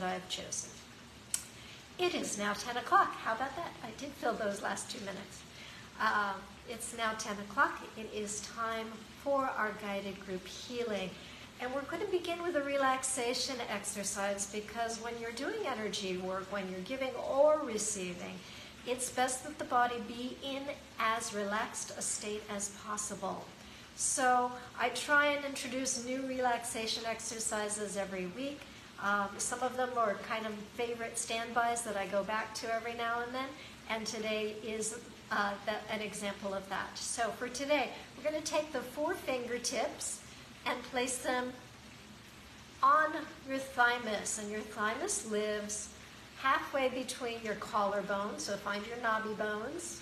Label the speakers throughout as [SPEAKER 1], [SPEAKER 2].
[SPEAKER 1] I've chosen. It is now 10 o'clock. How about that? I did fill those last 2 minutes. It's now 10 o'clock. It is time for our guided group healing. And we're going to begin with a relaxation exercise, because when you're doing energy work, when you're giving or receiving, it's best that the body be in as relaxed a state as possible. So I try and introduce new relaxation exercises every week. Some of them are kind of favorite standbys that I go back to every now and then, and today is an example of that. So for today, we're going to take the 4 fingertips and place them on your thymus, and your thymus lives halfway between your collarbones, so find your knobby bones,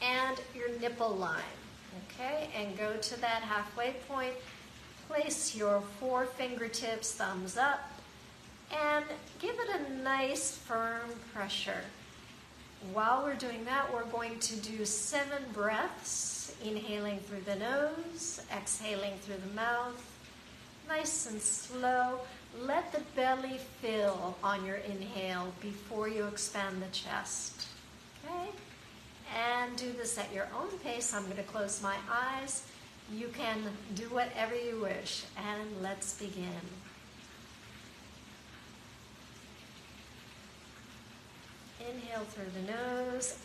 [SPEAKER 1] and your nipple line, okay? And go to that halfway point, place your 4 fingertips, thumbs up, and give it a nice firm pressure. While we're doing that, we're going to do 7 breaths, inhaling through the nose, exhaling through the mouth, nice and slow. Let the belly fill on your inhale before you expand the chest, okay? And do this at your own pace. I'm going to close my eyes. You can do whatever you wish, and let's begin. Inhale through the nose,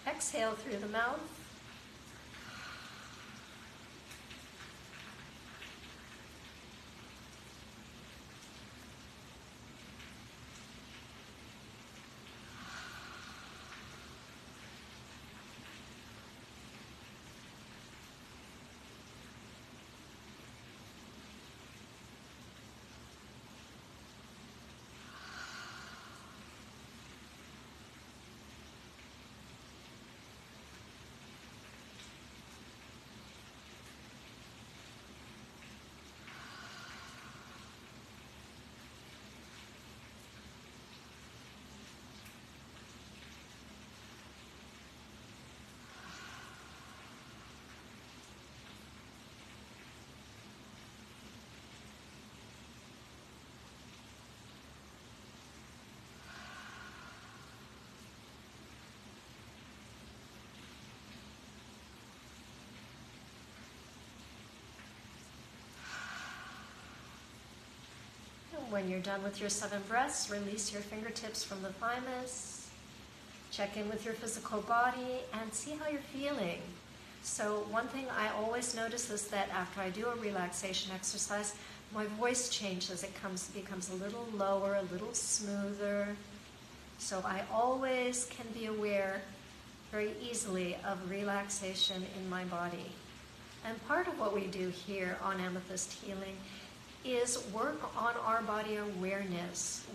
[SPEAKER 1] exhale through the mouth. When you're done with your 7 breaths, release your fingertips from the thymus. Check in with your physical body and see how you're feeling. So one thing I always notice is that after I do a relaxation exercise, my voice changes. It becomes a little lower, a little smoother. So I always can be aware very easily of relaxation in my body. And part of what we do here on Amethyst Healing is work on our body awareness.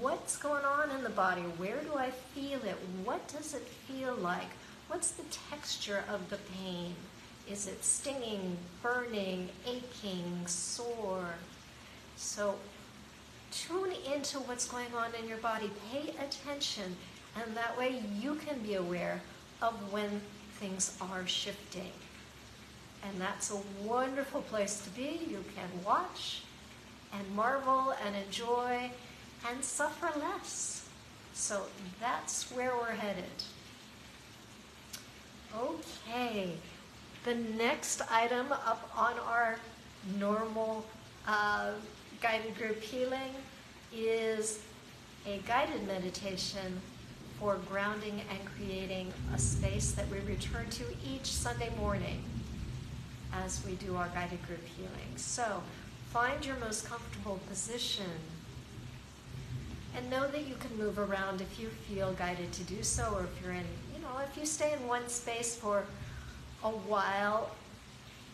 [SPEAKER 1] What's going on in the body? Where do I feel it? What does it feel like? What's the texture of the pain? Is it stinging, burning, aching, sore? So tune into what's going on in your body. Pay attention, and that way you can be aware of when things are shifting. And that's a wonderful place to be. You can watch and marvel and enjoy and suffer less. So that's where we're headed. Okay, the next item up on our normal guided group healing is a guided meditation for grounding and creating a space that we return to each Sunday morning as we do our guided group healing. So find your most comfortable position and know that you can move around if you feel guided to do so, or if you're in, if you stay in one space for a while,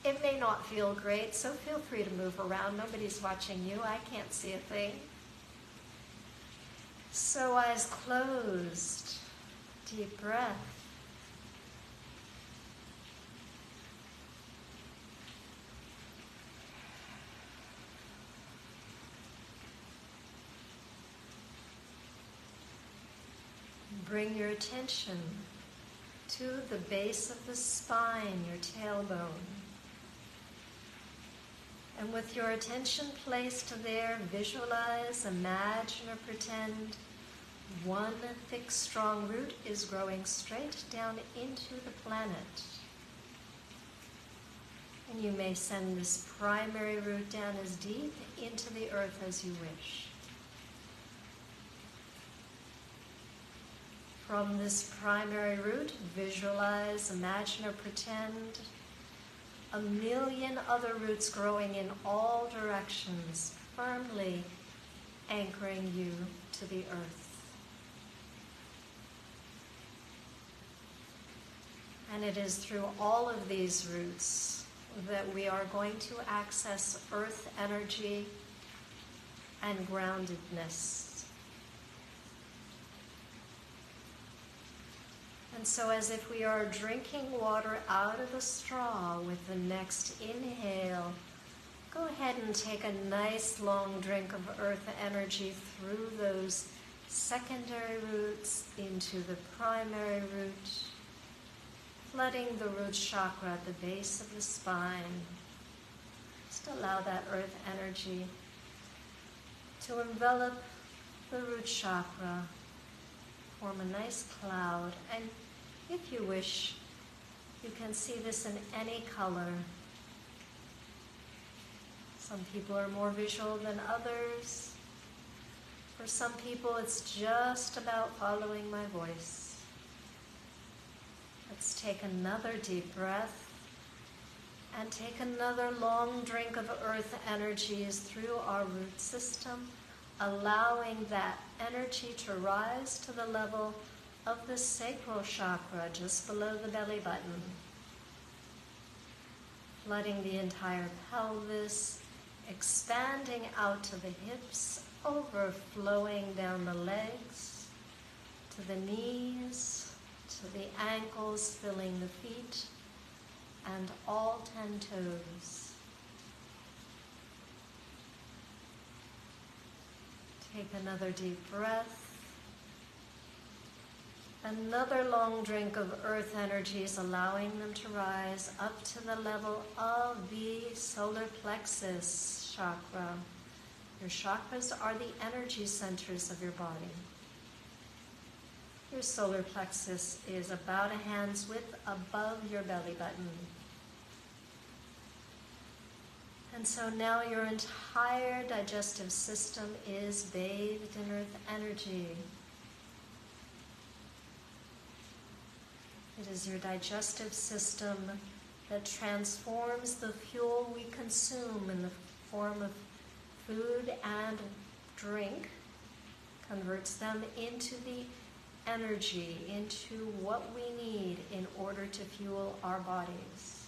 [SPEAKER 1] it may not feel great, so feel free to move around. Nobody's watching you. I can't see a thing. So eyes closed, deep breath. Bring your attention to the base of the spine, your tailbone. And with your attention placed there, visualize, imagine, or pretend one thick, strong root is growing straight down into the planet. And you may send this primary root down as deep into the earth as you wish. From this primary root, visualize, imagine, or pretend 1,000,000 other roots growing in all directions, firmly anchoring you to the earth. And it is through all of these roots that we are going to access earth energy and groundedness. And so as if we are drinking water out of a straw with the next inhale, go ahead and take a nice long drink of earth energy through those secondary roots into the primary root, flooding the root chakra at the base of the spine. Just allow that earth energy to envelop the root chakra, form a nice cloud, and if you wish, you can see this in any color. Some people are more visual than others. For some people, it's just about following my voice. Let's take another deep breath and take another long drink of earth energies through our root system, allowing that energy to rise to the level of the sacral chakra just below the belly button, flooding the entire pelvis, expanding out to the hips, overflowing down the legs, to the knees, to the ankles, filling the feet, and all 10 toes. Take another deep breath. Another long drink of earth energies, allowing them to rise up to the level of the solar plexus chakra. Your chakras are the energy centers of your body. Your solar plexus is about a hand's width above your belly button. And so now your entire digestive system is bathed in earth energy. It is your digestive system that transforms the fuel we consume in the form of food and drink, converts them into the energy, into what we need in order to fuel our bodies.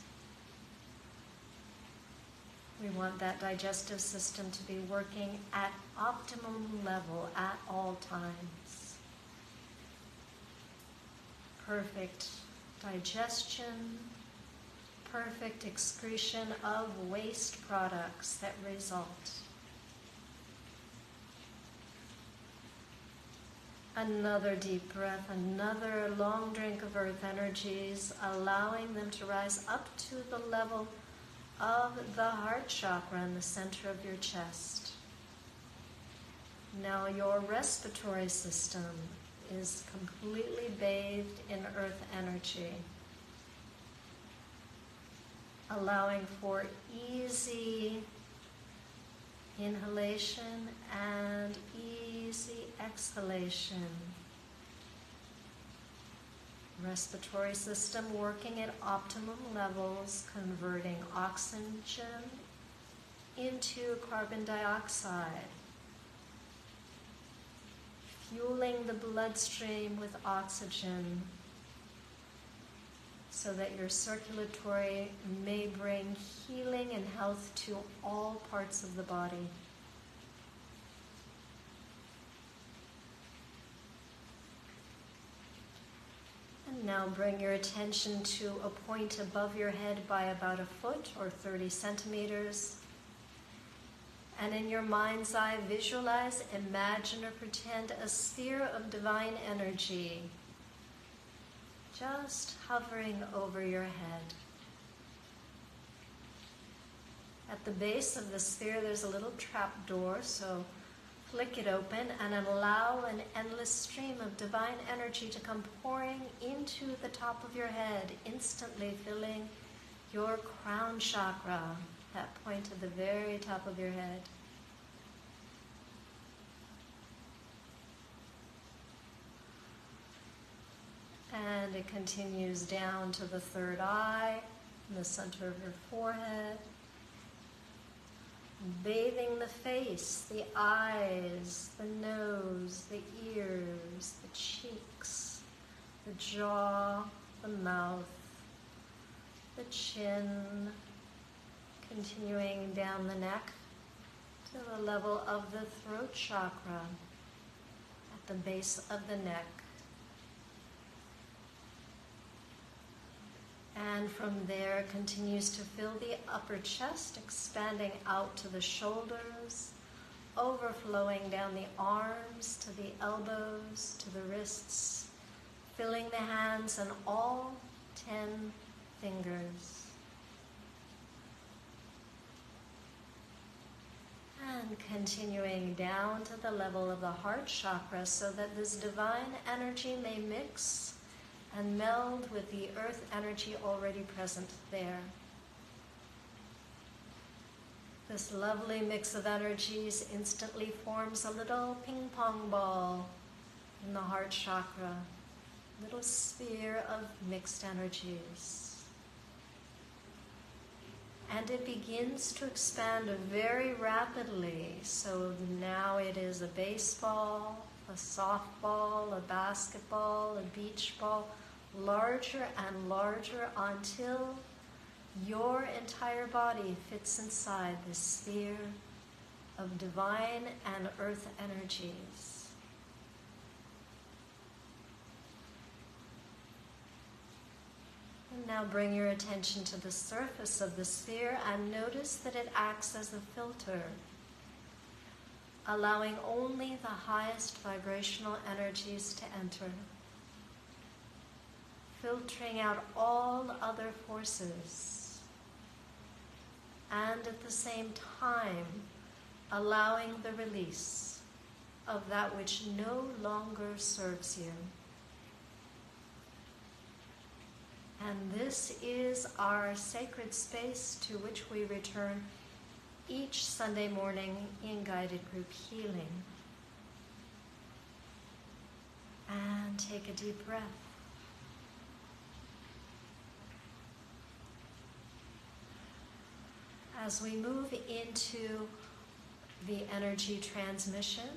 [SPEAKER 1] We want that digestive system to be working at optimum level at all times. Perfect digestion, perfect excretion of waste products that result. Another deep breath, another long drink of earth energies, allowing them to rise up to the level of the heart chakra in the center of your chest. Now your respiratory system is completely bathed in earth energy, allowing for easy inhalation and easy exhalation. Respiratory system working at optimum levels, converting oxygen into carbon dioxide, fueling the bloodstream with oxygen so that your circulatory may bring healing and health to all parts of the body. And now bring your attention to a point above your head by about a foot or 30 centimeters. And in your mind's eye, visualize, imagine, or pretend a sphere of divine energy just hovering over your head. At At the base of the sphere, there's a little trap door, so flick it open and allow an endless stream of divine energy to come pouring into the top of your head, instantly filling your crown chakra, that point at the very top of your head. And it continues down to the third eye, in the center of your forehead, bathing the face, the eyes, the nose, the ears, the cheeks, the jaw, the mouth, the chin, continuing down the neck to the level of the throat chakra at the base of the neck. And from there continues to fill the upper chest, expanding out to the shoulders, overflowing down the arms to the elbows, to the wrists, filling the hands and all 10 fingers. And continuing down to the level of the heart chakra so that this divine energy may mix and meld with the earth energy already present there. This lovely mix of energies instantly forms a little ping pong ball in the heart chakra, little sphere of mixed energies. And it begins to expand very rapidly. So now it is a baseball, a softball, a basketball, a beach ball, larger and larger until your entire body fits inside this sphere of divine and earth energies. And now bring your attention to the surface of the sphere and notice that it acts as a filter, allowing only the highest vibrational energies to enter, filtering out all other forces, and at the same time allowing the release of that which no longer serves you. And this is our sacred space to which we return each Sunday morning in guided group healing. And take a deep breath. As we move into the energy transmission,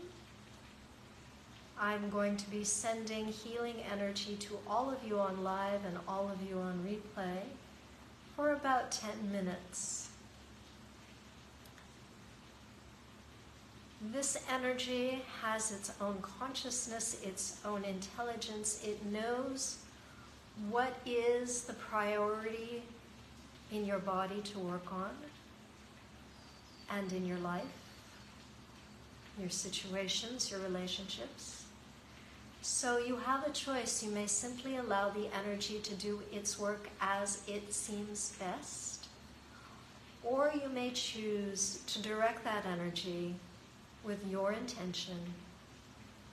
[SPEAKER 1] I'm going to be sending healing energy to all of you on live and all of you on replay for about 10 minutes. This energy has its own consciousness, its own intelligence. It knows what is the priority in your body to work on and in your life, your situations, your relationships. So you have a choice. You may simply allow the energy to do its work as it seems best, or you may choose to direct that energy with your intention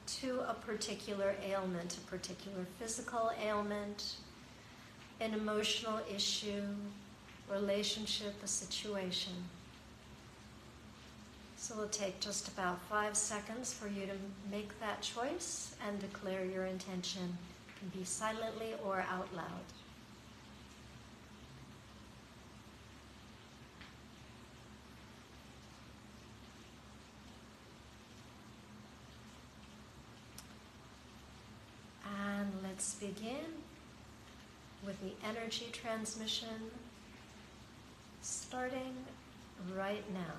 [SPEAKER 1] to a particular ailment, a particular physical ailment, an emotional issue, relationship, a situation. So it'll take just about 5 seconds for you to make that choice and declare your intention. It can be silently or out loud. And let's begin with the energy transmission starting right now.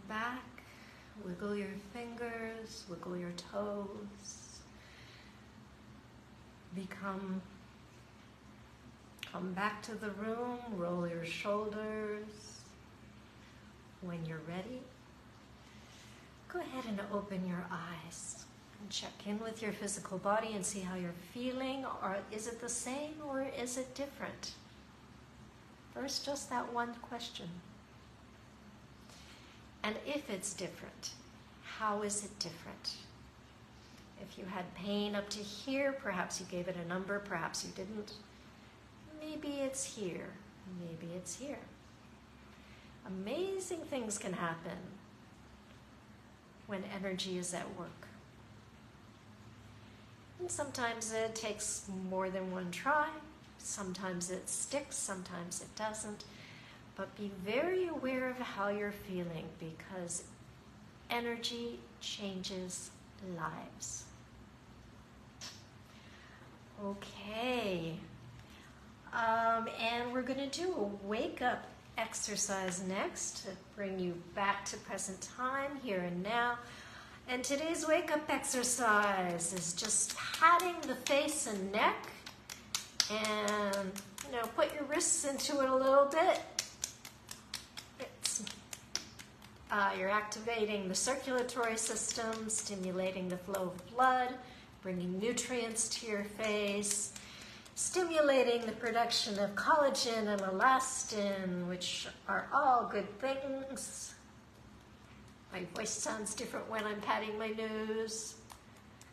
[SPEAKER 1] back, wiggle your fingers, wiggle your toes. Come back to the room, roll your shoulders. When you're ready, go ahead and open your eyes and check in with your physical body and see how you're feeling. Or is it the same or is it different? First, just that one question. And if it's different, how is it different? If you had pain up to here, perhaps you gave it a number, perhaps you didn't. Maybe it's here, maybe it's here. Amazing things can happen when energy is at work. And sometimes it takes more than one try. Sometimes it sticks, sometimes it doesn't. But be very aware of how you're feeling, because energy changes lives. Okay. And we're going to do a wake-up exercise next to bring you back to present time, here and now. And today's wake-up exercise is just patting the face and neck. And, put your wrists into it a little bit. You're activating the circulatory system, stimulating the flow of blood, bringing nutrients to your face, stimulating the production of collagen and elastin, which are all good things. My voice sounds different when I'm patting my nose.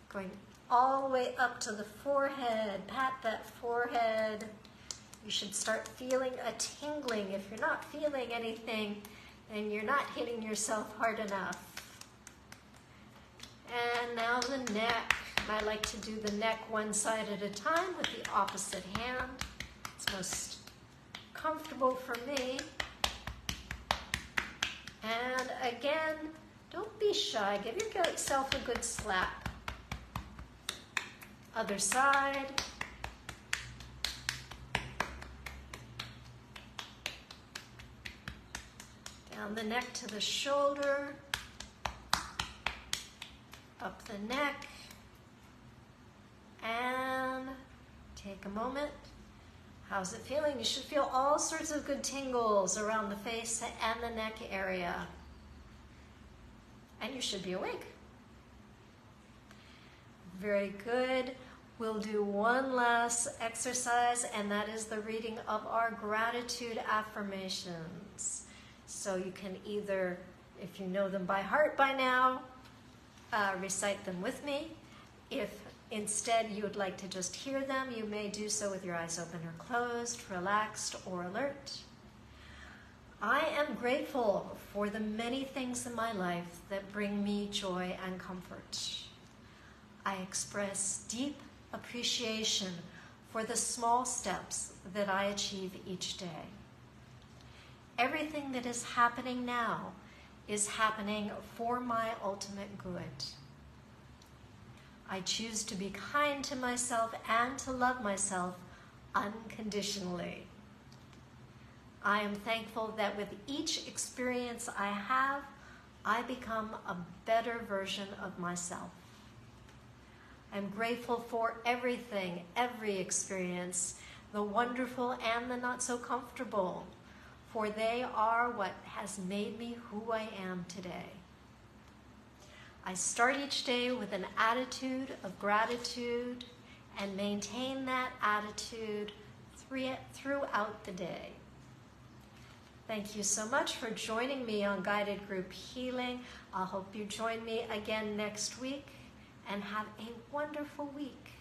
[SPEAKER 1] Going all the way up to the forehead. Pat that forehead. You should start feeling a tingling. If you're not feeling anything, then you're not hitting yourself hard enough. And now the neck. I like to do the neck one side at a time with the opposite hand. It's most comfortable for me. And again, don't be shy. Give yourself a good slap. Other side. Down the neck to the shoulder. Up the neck. And take a moment. How's it feeling? You should feel all sorts of good tingles around the face and the neck area. And you should be awake. Very good. We'll do one last exercise, and that is the reading of our gratitude affirmations. So you can either, if you know them by heart by now, recite them with me. If instead you would like to just hear them, you may do so with your eyes open or closed, relaxed or alert. I am grateful for the many things in my life that bring me joy and comfort. I express deep appreciation for the small steps that I achieve each day. Everything that is happening now is happening for my ultimate good. I choose to be kind to myself and to love myself unconditionally. I am thankful that with each experience I have, I become a better version of myself. I'm grateful for everything, every experience, the wonderful and the not so comfortable, for they are what has made me who I am today. I start each day with an attitude of gratitude and maintain that attitude throughout the day. Thank you so much for joining me on Guided Group Healing. I hope you join me again next week, and have a wonderful week.